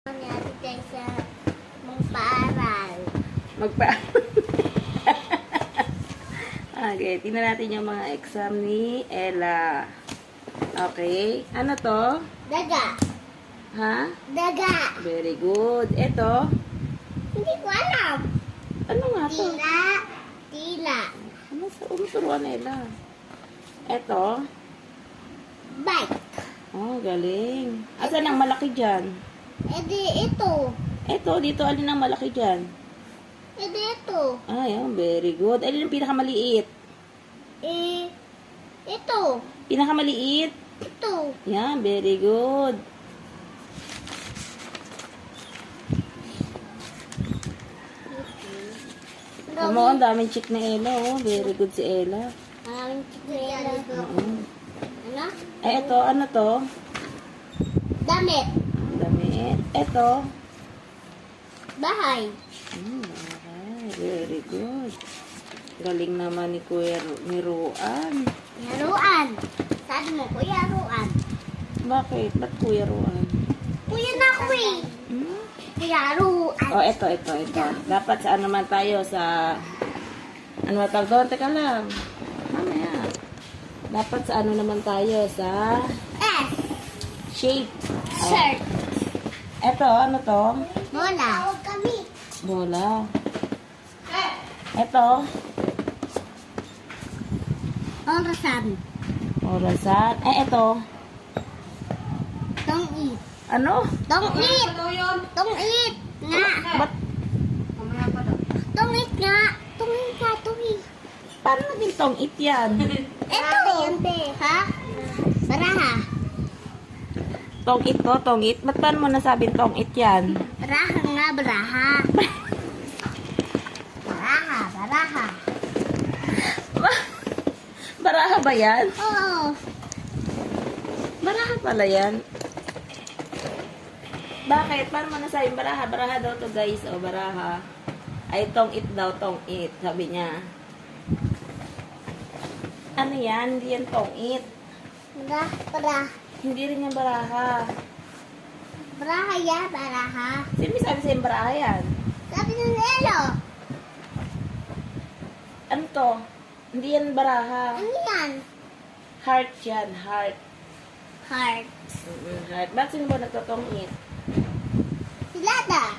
Natin sa magpaaral. Okay, tingnan natin yung mga exam ni Ella. Okay. Ano to? Daga. Ha? Daga. Very good. Ito? Hindi ko alam. Ano nga to? Tila. Tila. Ano sa umuturuan Ella? Ito? Bike. Oh, galing. Asan ang malaki dyan? E di ito. Ito, dito. Alin ang malaki dyan? E di ito. Ay, oh, very good. Alin ang pinakamaliit? Ito. Pinakamaliit? Ito. Yan, very good. Tama, ang daming chick na Ella, oh. Very good si Ella. Maraming chikrela. Ano? Eh, ito, ano to? Damit. Damit. Ito. Bahay. Okay, very good. Galing naman ni Kuya ni Ruan. Yaruan. Sabi mo, Kuya Ruan. Bakit? Ba't Kuya Ruan? Kuya na ako eh. Hmm? Kuya Ruan. Oh, ito. Dapat saan naman tayo sa... Ano matawag doon? Teka lang. Mamaya. Dapat sa ano naman tayo sa... S. Shape. Oh. Shirt. Ito, ano to? Bola. Kami. Bola. Ito. Orasan. Orasan. Eh, ito. Don't eat. Ano? Don't eat. Don't eat. Nga. Ba't? Don't eat nga. Don't eat nga. Don't eat. Paano naging tong it yan? Ito. Ha? Baraha. Tong it to, tong it. Ba't paano mo nasabing tong it yan? Baraha nga. Baraha. Baraha. Baraha. Baraha ba yan? Oo. Baraha pala yan. Bakit? Paano mo nasabing baraha? Baraha daw to guys. O, baraha. Ay, tong it daw, tong it. Sabi niya. Ano yan? Hindi yan tong it. Baraha. Hindi rin yan baraha. Baraha ya. Baraha. Sino may sabi sa'yo baraha yan? Sabi ng Nelo. Ano to? Hindi yan baraha. Ano yan? Heart yan, heart. Heart. Heart. Bakit sino ba nagtotong it? Silada.